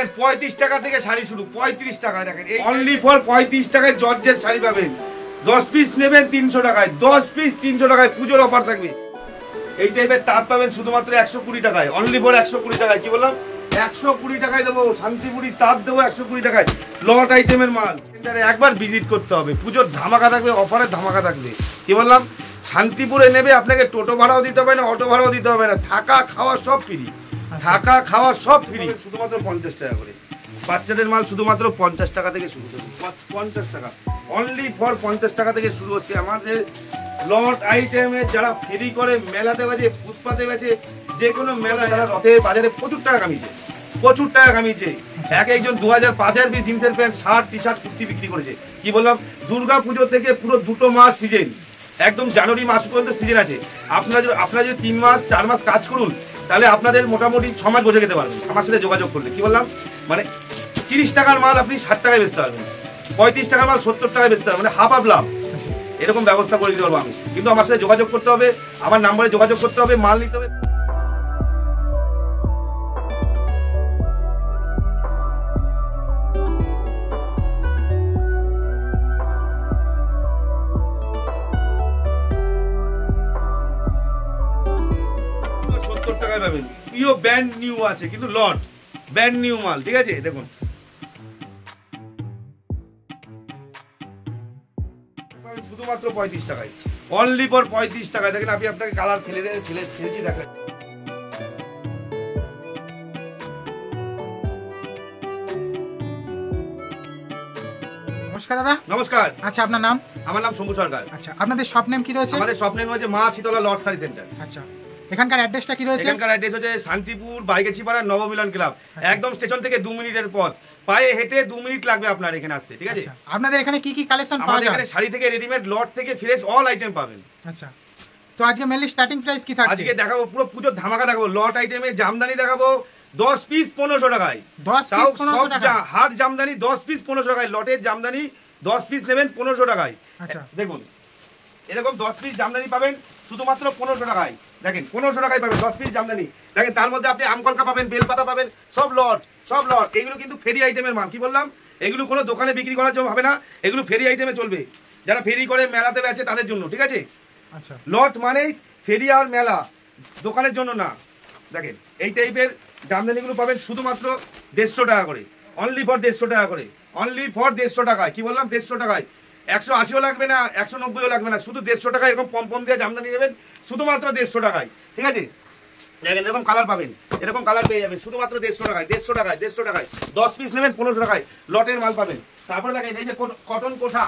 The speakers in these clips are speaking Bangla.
দেখেন 35 টাকা থেকে শাড়ি শুরু, 35 টাকায় দেখেন অনলি ফর 35 টাকায় জর্জেট শাড়ি পাবেন। 10 পিস নেবেন 300 টাকায়, 10 পিস 300 টাকায়, পুজোর অফার থাকবে। এই টাইপের তাঁত পাবেন শুধুমাত্র 120 টাকায়, অনলি ফর 120 টাকায়। কি বললাম? 120 টাকায় দেবো, শান্তিপুরি তাঁত দেবো 120 টাকায়। লট আইটেমের মাল একবার ভিজিট করতে হবে, পুজোর ধামাকা থাকবে, অফারের ধামাকা থাকবে। কি বললাম? শান্তিপুরে নেবে আপনাকে টোটো ভাড়াও দিতে হবে না, অটো ভাড়াও দিতে হবে না, থাকা খাওয়া সব ফ্রি, থাকা খাওয়া সব ফ্রি, শুধুমাত্র 50 টাকা করে। বাচ্চাদের মাল শুধুমাত্র 50 টাকা থেকে শুরু করবে, 50 টাকা, অনলি ফর 50 টাকা থেকে শুরু হচ্ছে আমাদের লট আইটেমে। যারা ফেরি করে মেলাতে বাজে, ফুটপাতে বাজে, যে কোনো মেলা, যারা রথের বাজারে প্রচুর টাকা কামিয়েছে, প্রচুর টাকা কামিয়েছে। একজন 2000-5000 পিস জিন্সের pant, shirt, T shirt, kurti বিক্রি করেছে। কি বললাম? দুর্গা পুজো থেকে পুরো 2 মাস সিজন, একদম জানুয়ারি মাস পর্যন্ত সিজন আছে। আপনারা যদি 3 মাস 4 মাস কাজ করুন, তাহলে আপনাদের মোটামুটি 6 মাস বসে যেতে পারবেন আমার সাথে যোগাযোগ করলে। কি বললাম? মানে 30 টাকার মাল আপনি 60 টাকায় বেচতে পারবেন, 35 টাকার মাল 70 টাকায় বেচতে পারবেন, মানে হাফ লাভ। এরকম ব্যবস্থা করে দিতে পারবো আমি, কিন্তু আমার সাথে যোগাযোগ করতে হবে, আমার নাম্বারে যোগাযোগ করতে হবে, মাল নিতে হবে। পাবেন পিও ব্র্যান্ড নিউ আছে, কিন্তু লট ব্র্যান্ড নিউ মাল। ঠিক আছে, দেখুন শুধুমাত্র 35 টাকায়, অনলি ফর 35 টাকায়। দেখেন আমি আপনাকে কালার ফেলেছি দেখাই। নমস্কার দাদা। নমস্কার। আচ্ছা, আপনার নাম? আমার নাম শম্ভু সরকার। আচ্ছা, আপনাদের শপ নেম কি রয়েছে? আমাদের শপ নেম হচ্ছে মা শীতলা লট শাড়ি সেন্টার। আচ্ছা, এখানকার অ্যাড্রেসটা কি রয়েছে? এখানকার অ্যাড্রেস হচ্ছে শান্তিপুর বাইগেছিপাড়া নবমিলন ক্লাব, একদম স্টেশন থেকে 2 মিনিটের পথ, পায়ে হেঁটে 2 মিনিট লাগবে আপনার এখানে আসতে। ঠিক আছে। আপনাদের এখানে কি কি কালেকশন পাওয়া যায়? আমাদের এখানে শাড়ি থেকে রেডিমেড, লট থেকে ফ্রেশ অল আইটেম পাবেন। আচ্ছা, তো আজকে মেনলি স্টার্টিং প্রাইস কি থাকছে? আজকে দেখাবো পুরো পুজোর ধামাকা দেখাবো। লট আইটেমে জামদানি দেখাবো 10 পিস 1500 টাকায়। 10 পিস 1500 টাকা? হাট জামদানি 10 পিস 1500 টাকায়। লটের জামদানি 10 পিস নেবেন 1500 টাকায়। আচ্ছা, দেখুন এরকম 10 পিস জামদানি পাবেন শুধুমাত্র 1500 টাকায়। দেখেন 1500 টাকায় পাবেন 10 পিস জামদানি। দেখেন তার মধ্যে আপনি আমকলকা পাবেন, বেলপাতা পাবেন, সব লট, সব লট। এগুলো কিন্তু ফেরি আইটেমের মাল। কি বললাম? এগুলো কোনো দোকানে বিক্রি করার জন্য হবে না, এগুলো ফেরি আইটেমে চলবে, যারা ফেরি করে মেলাতে বেচে তাদের জন্য। ঠিক আছে। আচ্ছা, লট মানেই ফেরি আর মেলা, দোকানের জন্য না। দেখেন এই টাইপের জামদানিগুলো পাবেন শুধুমাত্র 150 টাকা করে, অনলি ফর 150 টাকা করে, অনলি ফর 150 টাকায়। কি বললাম? 150 টাকায়। 180ও লাগবে না, 190ও লাগবে না, শুধু 150 টাকায় এরকম পম দিয়ে জামদানি নেবেন শুধুমাত্র 150 টাকায়। ঠিক আছে। দেখেন এরকম কালার পাবেন, এরকম কালার পেয়ে যাবেন শুধুমাত্র 150 টাকায়, 150 টাকায়, 150 টাকায়। 10 পিস নেবেন 1500 টাকায়, লটের মাল পাবেন। তারপরে দেখেন এই যে কটন কোঠা,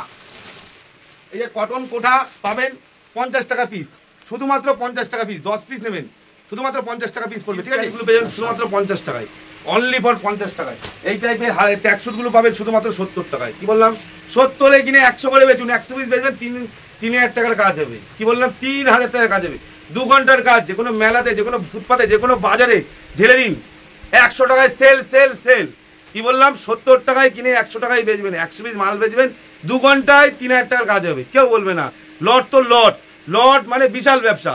এই যে কটন কোঠা পাবেন 50 টাকা পিস, শুধুমাত্র 50 টাকা পিস। 10 পিস নেবেন শুধুমাত্র 50 টাকা পিস পড়বে। ঠিক আছে। এগুলো পেয়ে যাবেন শুধুমাত্র 50 টাকায়, অনলি ফর 50 টাকায়। এই টাইপের ট্যাক্সুটগুলো পাবেন শুধুমাত্র 70 টাকায়। কি বললাম? 70-এ কিনে 100 করে বেচুন, 100 পিস বেচবেন 3000 টাকার কাজ হবে। কি বললাম? 3000 টাকার কাজ হবে, 2 ঘন্টার কাজ। যে কোনো মেলাতে, যে কোনো ফুটপাতে, যে কোনো বাজারে ঢেলে দিন, 100 টাকায় সেল সেল সেল। কি বললাম? 70 টাকায় কিনে 100 টাকায় বেচবেন, 100 পিস মাল বেচবেন, 2 ঘন্টায় 3000 টাকার কাজ হবে, কেউ বলবে না। লট তো লট, লট মানে বিশাল ব্যবসা,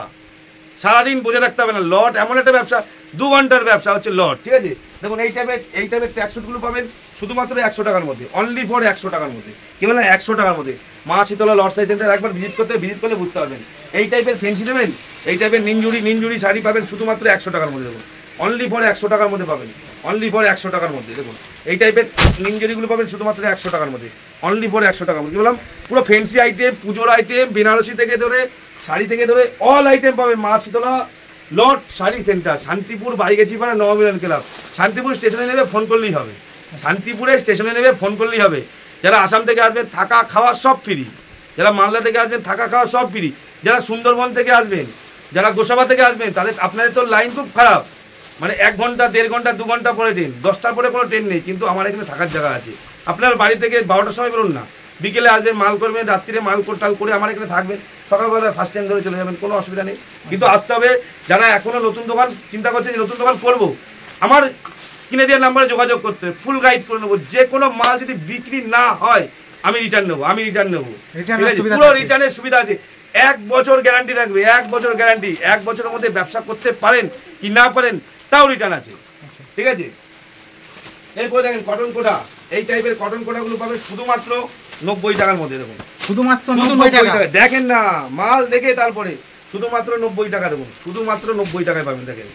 সারাদিন বসে থাকতে হবে না। লট এমন একটা ব্যবসা, 2 ঘন্টার ব্যবসা হচ্ছে লট। ঠিক আছে। দেখুন এই টাইপের ট্যাক্সুটগুলো পাবেন শুধুমাত্র 100 টাকার মধ্যে, অনলি ফর 100 টাকার মধ্যে। কি বলেন? 100 টাকার মধ্যে। মা শীতলা লট শাড়ি সেন্টার একবার ভিজিট করলে বুঝতে পারবেন। এই টাইপের ফেন্সি নেবেন, এই টাইপের নিঞ্জুরি শাড়ি পাবেন শুধুমাত্র 100 টাকার মধ্যে। দেখুন অনলি ফর 100 টাকার মধ্যে পাবেন, অনলি ফর 100 টাকার মধ্যে। দেখুন এই টাইপের নিঞ্জুরিগুলো পাবেন শুধুমাত্র 100 টাকার মধ্যে, অনলি ফর 100 টাকার মধ্যে। কি বললাম? পুরো ফেন্সি আইটেম, পুজোর আইটেম, বেনারসি থেকে ধরে, শাড়ি থেকে ধরে অল আইটেম পাবেন মা শীতলা লট শাড়ি সেন্টার, শান্তিপুর বাইগেছিপাড়া নবমিলন ক্লাব। শান্তিপুর স্টেশনে নেবে ফোন করলেই হবে, শান্তিপুরে স্টেশনে নেবে ফোন করলেই হবে। যারা আসাম থেকে আসবেন থাকা খাওয়া সব ফ্রি, যারা মালদা থেকে আসবেন থাকা খাওয়া সব ফ্রি, যারা সুন্দরবন থেকে আসবেন, যারা গোসাবা থেকে আসবেন, তাদের আপনাদের তো লাইন খুব খারাপ, মানে 1 ঘন্টা 1.5 ঘন্টা 2 ঘন্টা পরে ট্রেন, 10টার পরে কোনো ট্রেন নেই, কিন্তু আমার এখানে থাকার জায়গা আছে। আপনার বাড়ি থেকে 12টার সময় বেরোন না, বিকেলে আসবেন, মাল করবেন, রাত্রিরে মাল টাল করে আমার এখানে থাকবেন, সকালবেলা ফার্স্ট টাইম ধরে চলে যাবেন, কোনো অসুবিধা নেই। কিন্তু আসতে হবে যারা এখনও নতুন দোকান চিন্তা করছে যে নতুন দোকান করবো, আমার স্ক্রিনে দেওয়ার নাম্বারে যোগাযোগ করতে হবে, ফুল গাইড করে নেবো। যে কোনো মাল যদি বিক্রি না হয় আমি রিটার্ন নেবো, পুরো রিটার্নের সুবিধা আছে। 1 বছর গ্যারান্টি থাকবে, 1 বছর গ্যারান্টি। 1 বছরের মধ্যে ব্যবসা করতে পারেন কি না পারেন তাও রিটার্ন আছে। ঠিক আছে। এরপরে দেখেন কটন কোটা, এই টাইপের কটন কোটাগুলো পাবেন শুধুমাত্র 90 টাকার মধ্যে। দেখুন শুধুমাত্র 90 টাকা। দেখেন না মাল দেখে তারপরে শুধুমাত্র 90 টাকা দেখুন, শুধুমাত্র 90 টাকায় পাবেন। দেখেন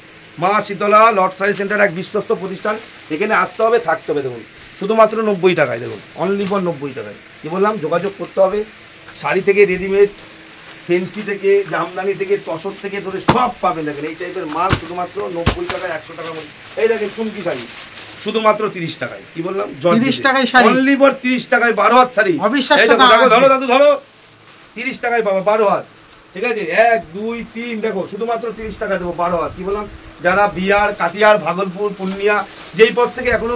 মা শীতলা লট শাড়ি সেন্টার, এক বিশ্বস্ত প্রতিষ্ঠান, এখানে আসতে হবে থাকতে হবে। দেখুন শুধুমাত্র 90 টাকায়, দেখুন অনলি ফর 90 টাকায়। কি বললাম, যোগাযোগ করতে হবে। শাড়ি থেকে রেডিমেড, ফেন্সি থেকে, জামদানি থেকে, তসর থেকে ধরে সব পাবেন। দেখেন এই টাইপের মাল শুধুমাত্র 90 টাকায়, 100 টাকার মধ্যে। এই দেখেন চুমকি শাড়ি শুধুমাত্র 30 টাকায়। কি বললাম, 30 টাকায় শাড়ি, অনলি ফর 30 টাকায় 12 হাত শাড়ি। দেখো ধরো দাদু ধরো, 30 টাকায় পাবো 12 হাত। ঠিক আছে, 1 2 3 দেখো শুধুমাত্র 30 টাকা দেবো 12 হাত। কি বললাম, যারা বিহার, কাটিয়ার, ভাগলপুর, পূর্ণিয়া যেই পথ থেকে এখনো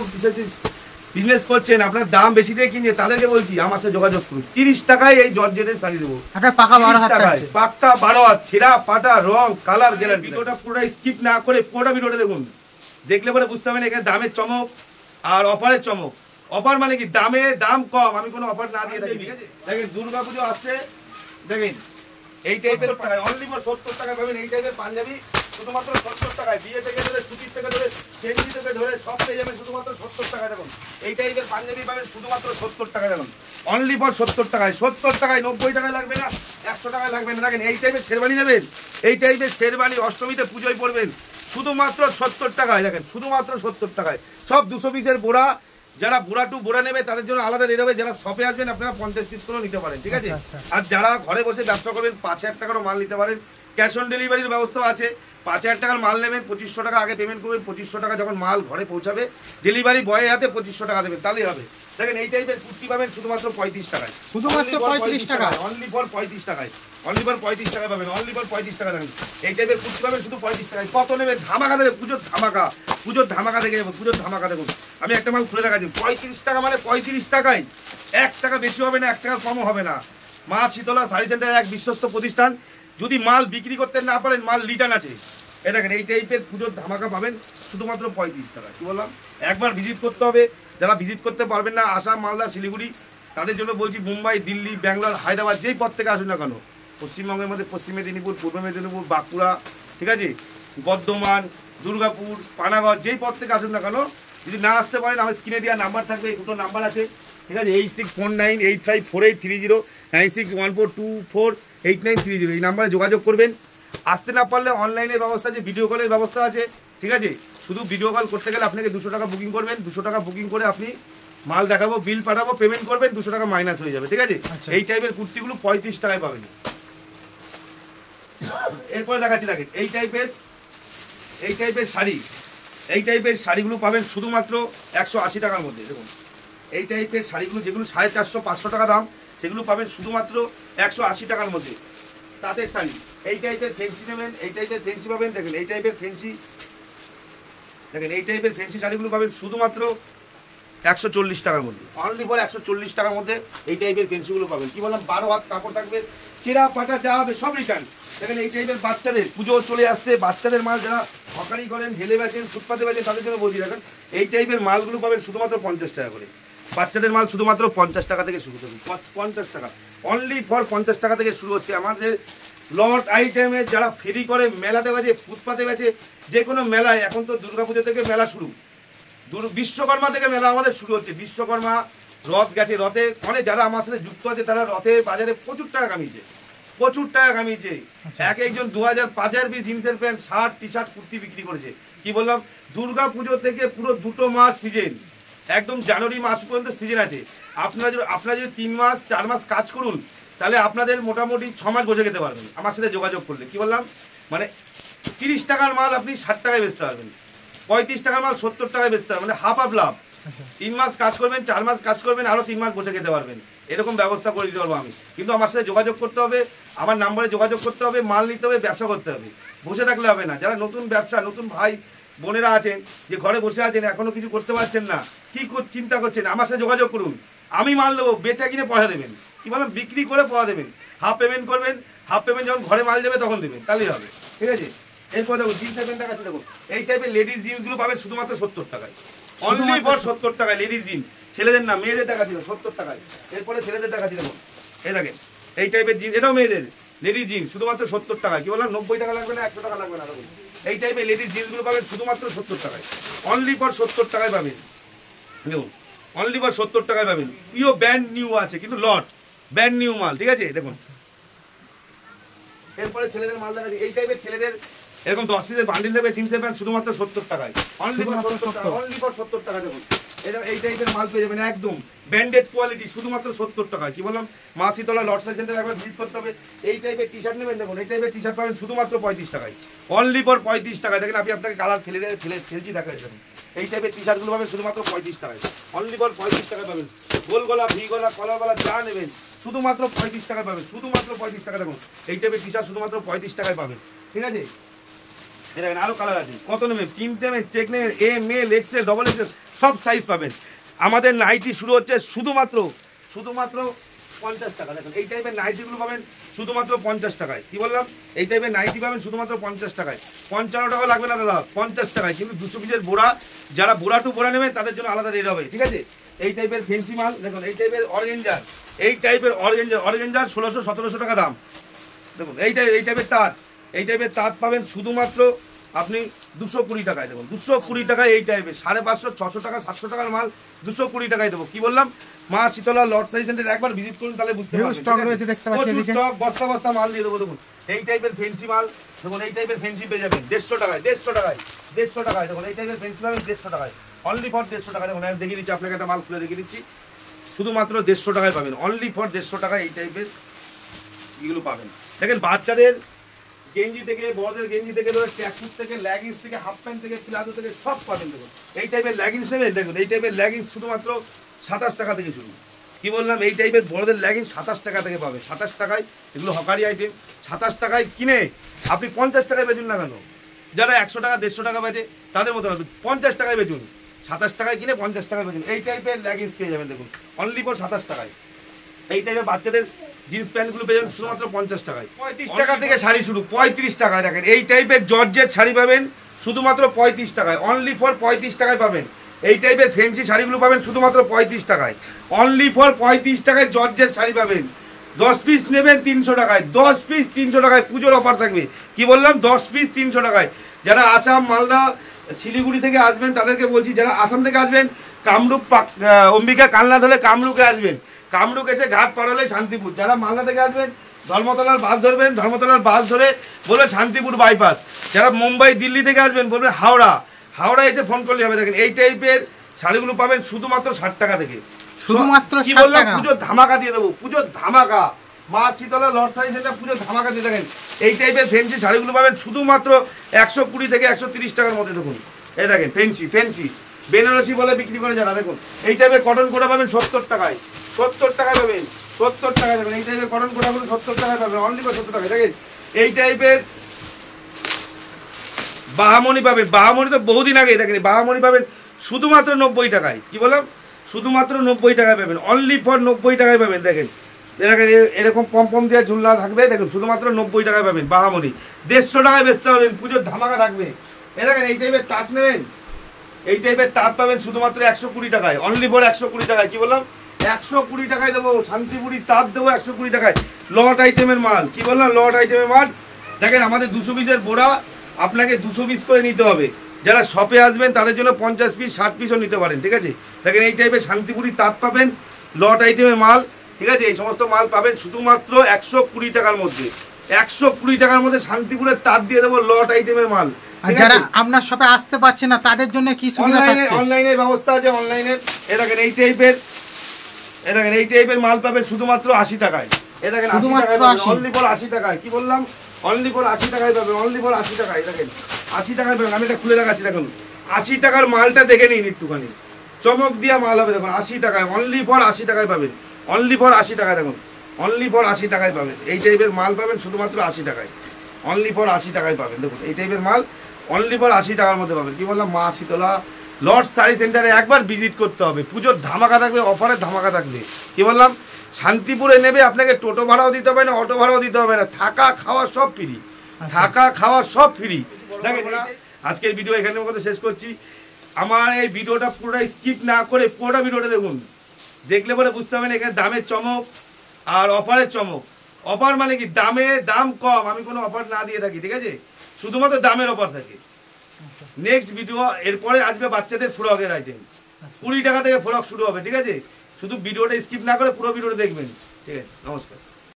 বিজনেস করছেন, আপনার দাম বেশি দিয়ে কিনে, তাদেরকে বলছি আমার সাথে যোগাযোগ করুন। 30 টাকায় এই জর্জেটের শাড়ি দেবো, পাকা 12 হাত টাকায়, পাক্কা 12 হাত, ছেঁড়া পাটা রং কালার গ্যারান্টি। ভিডিওটা পুরোটা স্কিপ না করে পুরোটা ভিডিওটা দেখুন, দেখলে পরে বুঝতে পারবেন এখানে দামের চমক আর অফারের চমক। অফার মানে কি, দাম কম, আমি কোনো অফার না দিয়ে থাকি। ঠিক আছে, দেখেন দুর্গা পুজো আসছে, দেখেন এই টাইপের অনলি ফর 70 টাকা পাবেন। এই টাইপের পাঞ্জাবি শুধুমাত্র 70 টাকায়, বিয়ে থেকে ধরে, সুতির থেকে ধরে, ফেন্সি থেকে ধরে সব পেয়ে যাবেন শুধুমাত্র 70 টাকায়। দেখুন এই টাইপের পাঞ্জাবি পাবেন শুধুমাত্র 70 টাকায়। দেখুন অনলি ফর 70 টাকায়, 70 টাকায়, 90 টাকায় লাগবে না, 100 টাকায় লাগবে না। দেখেন এই টাইপের শেরবানি নেবেন, এই টাইপের শেরবানি অষ্টমীতে পুজোয় পড়বেন শুধুমাত্র 70 টাকায়। দেখেন শুধুমাত্র 70 টাকায়, সব 200 পিসের বোড়া। যারা বুড়া টু বুড়া নেবে তাদের জন্য আলাদা রেট হবে, যারা শপে আসবেন আপনারা 50 পিস করেও নিতে পারেন। ঠিক আছে, আর যারা ঘরে বসে ব্যবসা করবেন 5000 টাকারও মাল নিতে পারেন, ক্যাশ অন ডেলিভারির ব্যবস্থা আছে। 5000 টাকার মাল নেবেন, 2500 টাকা আগে পেমেন্ট করবেন, 2500 টাকা যখন মাল ঘরে পৌঁছাবে ডেলিভারি বয়ের হাতে 2500 টাকা দেবেন, তাহলেই হবে। দেখেন এই টাইপের কুর্তি পাবেন শুধুমাত্র 35 টাকায়, শুধুমাত্র 35 টাকা, অনলি ফর 35 টাকায়, অনলি ফর 35 টাকা পাবেন, অনলি ফর 35 টাকা দেবেন। এই টাইপের কুর্তি পাবেন শুধু 35 টাকায়। কত নেবে, ধামাকা দেবে, পুজোর ধামাকা, পুজোর ধামাকা দেখে যাবো, পুজোর ধামাকা দেখুন। আমি একটা মাল খুলে দেখাচ্ছি, 35 টাকা মানে 35 টাকায়, 1 টাকা বেশি হবে না, 1 টাকা কমও হবে না। মা শীতলা শাড়ি সেন্টার, এক বিশ্বস্ত প্রতিষ্ঠান। যদি মাল বিক্রি করতে না পারেন, মাল রিটার্ন আছে। এই দেখেন এই টাইপের পুজোর ধামাকা পাবেন শুধুমাত্র 35 টাকা। কি বললাম, একবার ভিজিট করতে হবে। যারা ভিজিট করতে পারবেন না, আসাম, মালদা, শিলিগুড়ি, তাদের জন্য বলছি মুম্বাই, দিল্লি, ব্যাঙ্গালোর, হায়দ্রাবাদ যেই পথ থেকে আসুন না কেন, পশ্চিমবঙ্গের মধ্যে পশ্চিম মেদিনীপুর, পূর্ব মেদিনীপুর, বাঁকুড়া, ঠিক আছে, বর্ধমান, দুর্গাপুর, পানাগড়, যেই পথ থেকে আসুন না কেন, যদি না আসতে পারেন আমার স্ক্রিনে দেওয়া নাম্বার থাকবে, এই দুটো নাম্বার আছে। ঠিক আছে, 8649854830, 9614248930, এই নাম্বারে যোগাযোগ করবেন। আসতে না পারলে অনলাইনের ব্যবস্থা আছে, ভিডিও কলের ব্যবস্থা আছে। ঠিক আছে, শুধু ভিডিও কল করতে গেলে আপনাকে 200 টাকা বুকিং করবেন, 200 টাকা বুকিং করে আপনি মাল দেখাবো, বিল পাঠাবো, পেমেন্ট করবেন, 200 টাকা মাইনাস হয়ে যাবে। ঠিক আছে, এই টাইপের কুর্তিগুলো 35 টাকায় পাবেন। এরপরে দেখাচ্ছি, দেখেন এই টাইপের শাড়ি, এই টাইপের শাড়িগুলো পাবেন শুধুমাত্র 180 টাকার মধ্যে। দেখুন এই টাইপের শাড়িগুলো যেগুলো 450-500 টাকা দাম, সেগুলো পাবেন শুধুমাত্র 180 টাকার মধ্যে। তাঁতের শাড়ি, এই টাইপের ফেন্সি নেবেন, এই টাইপের ফেন্সি পাবেন। দেখেন এই টাইপের ফেন্সি, দেখেন এই টাইপের ফেন্সি শাড়িগুলো পাবেন শুধুমাত্র 140 টাকার মধ্যে, অনলি ফর 140 টাকার মধ্যে এই টাইপের ফেন্সিগুলো পাবেন। কি বললাম, 12 হাত কাপড় থাকবে, চেরা পাটা যা হবে সব রিটার্ন। দেখেন এই টাইপের বাচ্চাদের, পুজো চলে আসছে, বাচ্চাদের মাল যারা হকারি করেন, ঢেলে বেচেন, ফুটপাতে বেচেন, তাদের জন্য বলছি। দেখেন এই টাইপের মালগুলো পাবেন শুধুমাত্র 50 টাকা করে। বাচ্চাদের মাল শুধুমাত্র 50 টাকা থেকে শুরু করুন, 50 টাকা, অনলি ফর 50 টাকা থেকে শুরু হচ্ছে আমাদের লট আইটেমে। যারা ফেরি করে, মেলাতে বেচে, ফুটপাতে বেচে, যে কোনো মেলায়, এখন তো দুর্গাপুজো থেকে মেলা শুরু, বিশ্বকর্মা থেকে মেলা আমাদের শুরু হচ্ছে। বিশ্বকর্মা, রথ গেছে, রথে অনেক যারা আমার সাথে যুক্ত আছে, তারা রথে বাজারে প্রচুর টাকা কামিয়েছে, প্রচুর টাকা কামিয়েছে। এক একজন 2000-5000 পিস জিন্সের pant, shirt, T shirt, kurti বিক্রি করেছে। কি বললাম, দুর্গা পুজো থেকে পুরো 2 মাস সিজন, একদম জানুয়ারি মাস পর্যন্ত সিজন আছে। আপনারা যদি 3 মাস 4 মাস কাজ করুন, তাহলে আপনাদের মোটামুটি 6 মাস বসে যেতে পারবেন আমার সাথে যোগাযোগ করলে। কি বললাম, মানে 30 টাকার মাল আপনি 60 টাকায় বেচতে পারবেন, 35 টাকার মাল 70 টাকায় বেচতে পারবেন, মানে হাফ লাভ। 3 মাস কাজ করবেন, 4 মাস কাজ করবেন, আরও 3 মাস বসে খেতে পারবেন, এরকম ব্যবস্থা করে দিতে পারবো আমি। কিন্তু আমার সাথে যোগাযোগ করতে হবে, আমার নাম্বারে যোগাযোগ করতে হবে, মাল নিতে হবে, ব্যবসা করতে হবে, বসে থাকলে হবে না। যারা নতুন ব্যবসা, নতুন ভাই বোনেরা আছেন, যে ঘরে বসে আছেন, এখনো কিছু করতে পারছেন না, কি চিন্তা করছেন, আমার সাথে যোগাযোগ করুন। আমি মাল দেবো, বেচা কিনে পয়সা দেবেন। কি বলেন, বিক্রি করে পয়সা দেবেন, হাফ পেমেন্ট করবেন, হাফ পেমেন্ট যখন ঘরে মাল দেবে তখন দেবেন, তাহলেই হবে। ঠিক আছে, এরপর দেখুন জিন্সের প্যান্টটা কাছে দেখুন, এই টাইপের লেডিস জিন্সগুলো পাবেন শুধুমাত্র 70 টাকায়, অনলি ফর 70 টাকায় লেডিস জিন্স। ছেলেদের না, মেয়েদের দেখাচ্ছিল 70 টাকায়। এরপরে ছেলেদের দেখাচ্ছি, দেখুন এই দেখেন এই টাইপের জিন্স, এটাও মেয়েদের লেডিস জিন্স শুধুমাত্র 70 টাকায়। কি বললাম, 90 টাকা লাগবে না, 100 টাকা লাগবে না। দেখুন এই টাইপের লেডিস জিন্সগুলো পাবেন শুধুমাত্র 70 টাকায়, অনলি ফর 70 টাকায় পাবেন। দেখুন অনলি ফর 70 টাকায় পাবেন। পিও ব্র্যান্ড নিউ আছে কিন্তু লট ব্র্যান্ড নিউ মাল, ঠিক আছে। দেখুন এরপরে ছেলেদের মাল দেখা যায়, এই টাইপের ছেলেদের এরকম 10 পিসের বান্ডিল দেবে জিন্সের প্যান্ট শুধুমাত্র 70 টাকায়, অনলি ফর 70 টাকা, অনলি ফর 70 টাকা। দেখুন এটা এই টাইপের মাল পেয়ে যাবেন একদম ব্র্যান্ডেড কোয়ালিটি শুধুমাত্র 70 টাকায়। কি বললাম, মা শীতলা লট সাইজ সেন্টারে একবার ভিজিট করতে হবে। এই টাইপের টি শার্ট নেবেন, দেখুন এই টাইপের টি শার্ট পাবেন শুধুমাত্র 35 টাকায়, অনলি ফর 35 টাকায়। দেখেন আমি আপনাকে কালার ফেলছি দেখা যাবে। এই টাইপের টি শার্টগুলো পাবেন শুধুমাত্র 35 টাকায়, অনলি ফর 35 টাকায় পাবেন। গোল গলা, ভি গলা, কলার গলা যা নেবেন শুধুমাত্র 35 টাকায় পাবেন, শুধুমাত্র 35 টাকা। দেখুন এই টাইপের টি শার্ট শুধুমাত্র 35 টাকায় পাবেন, ঠিক আছে। দেখেন আরো কালার আছে, কত নেবেন, প্রিন্ট নেবেন, চেক নেবেন, M L XL double XL সব সাইজ পাবেন। আমাদের নাইটি শুরু হচ্ছে শুধুমাত্র 50 টাকা। দেখুন এই টাইপের নাইটিগুলো পাবেন শুধুমাত্র 50 টাকায়। কি বললাম, এই টাইপের নাইটি পাবেন শুধুমাত্র 50 টাকায়, 55 টাকা লাগবে না দাদা, 50 টাকায়। কিন্তু 200 পিসের বোরা, যারা বোরা টু বোরা নেবেন তাদের জন্য আলাদা রেট হবে, ঠিক আছে। এই টাইপের ফেন্সি মাল দেখুন, এই টাইপের অর্গেঞ্জার, এই টাইপের অর্গেঞ্জার 1600-1700 টাকা দাম। দেখুন এই টাইপের তাঁত পাবেন শুধুমাত্র আপনি 220 টাকায়। দেখুন 220 টাকায় এই টাইপের 550-600 টাকা 700 টাকার মাল 220 টাকায় দেবো। কি বললাম, মা শীতলা লট সাইজ সেন্টার একবার ভিজিট করুন তাহলে বুঝতে পারবেন। স্টক রয়েছে দেখতে পাচ্ছেন, স্টক বস্তা বস্তা মাল দিয়ে দেবো। দেখুন এই টাইপের ফেন্সি মাল, দেখুন এই টাইপের ফেন্সি পেয়ে যাবেন 150 টাকায়, 150 টাকায়। দেখুন এই টাইপের ফেন্সি পাবেন 150 টাকায়, অনলি ফর 150 টাকায়। দেখুন আমি দেখিয়ে দিচ্ছি আপনাকে, একটা মাল খুলে দেখিয়ে দিচ্ছি, শুধুমাত্র 150 টাকায় পাবেন, অনলি ফর 150 টাকায় এই টাইপের এগুলো পাবেন। দেখেন বাচ্চাদের গেঞ্জি থেকে, বড়দের গেঞ্জি থেকে ধরে ট্র্যাকস্যুট থেকে, লেগিংস থেকে, হাফ প্যান্ট থেকে, প্লাজো থেকে সব পাবেন। দেখুন এই টাইপের লেগিংস নেবেন, দেখুন এই টাইপের লেগিংস শুধুমাত্র 27 টাকা থেকে শুরু। কি বললাম, এই টাইপের বড়দের লেগিংস 27 টাকা থেকে পাবে, 27 টাকায়। এগুলো হকারি আইটেম, 27 টাকায় কিনে আপনি 50 টাকায় বেচুন না কেন। যারা 100 টাকা 150 টাকা বেচে তাদের মতো 50 টাকায় বেচুন, 27 টাকায় কিনে 50 টাকায় বেচুন। এই টাইপের লেগিংস পেয়ে যাবেন দেখুন অনলি ফর 27 টাকায়। এই টাইপের বাচ্চাদের জিন্স প্যান্টগুলো পেয়ে যাবেন শুধুমাত্র 50 টাকায়। 35 টাকা থেকে শাড়ি শুরু, 35 টাকায়। দেখেন এই টাইপের জর্জেট শাড়ি পাবেন শুধুমাত্র 35 টাকায়, অনলি ফর 35 টাকায় পাবেন। এই টাইপের ফ্যান্সি শাড়িগুলো পাবেন শুধুমাত্র 35 টাকায়, অনলি ফর 35 টাকায় জর্জেট শাড়ি পাবেন। 10 পিস নেবেন 300 টাকায়, 10 পিস 300 টাকায়, পুজোর অফার থাকবে। কি বললাম, 10 পিস 300 টাকায়। যারা আসাম, মালদা, শিলিগুড়ি থেকে আসবেন তাদেরকে বলছি, যারা আসাম থেকে আসবেন কামরূপ অম্বিকা কালনা ধরে কামরূপে আসবেন, কামরূপ এসে ঘাট পার হলে শান্তিপুর। যারা মালদা থেকে আসবেন ধর্মতলার বাস ধরবেন, ধর্মতলার বাস ধরে বলবেন শান্তিপুর বাইপাস। যারা মুম্বাই, দিল্লি থেকে আসবেন বলবেন হাওড়া, হাওড়া এসে ফোন করলে হবে। দেখেন এই টাইপের শাড়িগুলো পাবেন শুধুমাত্র 60 টাকা থেকে, শুধুমাত্র কি 60 বললাম, টাকা। পুজোর ধামাকা দিয়ে দেবো, পুজোর ধামাকা। মা শীতলা লট সাইজ সেটা পুজোর ধামাকা দিয়ে। দেখেন এই টাইপের ফেন্সি শাড়িগুলো পাবেন শুধুমাত্র 120 থেকে 130 টাকার মধ্যে। দেখুন এই দেখেন ফেন্সি বেনারসি বলে বিক্রি করে যারা, দেখুন এই টাইপের কটন কোটা পাবেন 70 টাকায়, 70 টাকায় পাবেন, 70 টাকায় দেবেন। এই টাইপের কটন কোটাগুলো 70 টাকায় পাবেন, অনলি ফর 70 টাকায়। দেখেন এই টাইপের বাহামণি পাবেন, বাহামণি তো বহুদিন আগে, দেখেন বাহামণি পাবেন শুধুমাত্র 90 টাকায়। কি বললাম, শুধুমাত্র 90 টাকায় পাবেন, অনলি ফর 90 টাকায় পাবেন। দেখেন দেখেন এরকম পম দিয়ে ঝুলনা থাকবে, দেখুন শুধুমাত্র 90 টাকায় পাবেন বাহামণি। 150 টাকায় বেচতে পারবেন, পুজোর ধামাকা থাকবে। এ দেখেন এই টাইপের তাঁত নেবেন, এই টাইপের তাঁত পাবেন শুধুমাত্র 120 টাকায়, অনলি ফর 120 টাকায়। কি বললাম, 120 টাকায় দেবো, শান্তিপুরি তাঁত দেবো 120 টাকায়। লট আইটেমের মাল, কি বললাম, লট আইটেমের মাল। দেখেন আমাদের 200 পিসের বোরা আপনাকে 200 পিস করে নিতে হবে। যারা শপে আসবেন তাদের জন্য 50 পিস 60 পিসও নিতে পারেন, ঠিক আছে। দেখেন এই টাইপের শান্তিপুরি তাঁত পাবেন, লট আইটেমের মাল, ঠিক আছে। এই সমস্ত মাল পাবেন শুধুমাত্র 120 টাকার মধ্যে, 120 টাকার মধ্যে শান্তিপুরের তাঁত দিয়ে দেবো, লট আইটেমের মাল। আর যারা আপনার শপে আসতে পারছে না তাদের জন্য কি সুবিধা থাকছে? অনলাইনের ব্যবস্থা আছে, অনলাইনের। এ দেখেন এই টাইপের মাল পাবেন শুধুমাত্র 80 টাকায়। এ দেখেন 80 টাকায় পাবেন, অনলি ফর 80 টাকায়। কি বললাম, অনলি ফর 80 টাকায় পাবেন, অনলি ফর 80 টাকায়। দেখেন 80 টাকায় পাবেন, আমি এটা খুলে দেখাচ্ছি। দেখুন 80 টাকার মালটা দেখে নিন একটুখানি, চমক দিয়া মাল হবে। দেখুন 80 টাকায়, অনলি ফর 80 টাকায় পাবেন, অনলি ফর 80 টাকায়। দেখুন অনলি ফর 80 টাকায় পাবেন, এই টাইপের মাল পাবেন শুধুমাত্র 80 টাকায়, অনলি ফর 80 টাকায় পাবেন। দেখুন এই টাইপের মাল অনলি ফর 80 টাকার মধ্যে পাবেন। কি বললাম, মা শীতলা লট শাড়ি সেন্টারে একবার ভিজিট করতে হবে, পুজোর ধামাকা থাকবে, অফারের ধামাকা থাকবে। কি বললাম, শান্তিপুরে নেবে আপনাকে টোটো ভাড়াও দিতে হবে না, অটো ভাড়াও দিতে হবে না, থাকা খাওয়া সব ফ্রি, থাকা খাওয়া সব ফ্রি। দেখেন আজকের ভিডিও এখানের মধ্যে শেষ করছি। আমার এই ভিডিওটা পুরোটা স্কিপ না করে পুরোটা ভিডিওটা দেখুন, দেখলে পরে বুঝতে হবে না এখানে দামের চমক আর অফারের চমক। অফার মানে কি, দাম কম, আমি কোনো অফার না দিয়ে থাকি, ঠিক আছে, শুধুমাত্র দামের অফার থাকে। নেক্সট ভিডিও এরপরে আসবে বাচ্চাদের ফ্রকের আইটেম, 20 টাকা থেকে ফ্রক শুরু হবে, ঠিক আছে? শুধু ভিডিওটা স্কিপ না করে পুরো ভিডিওটা দেখবেন, ঠিক আছে? নমস্কার।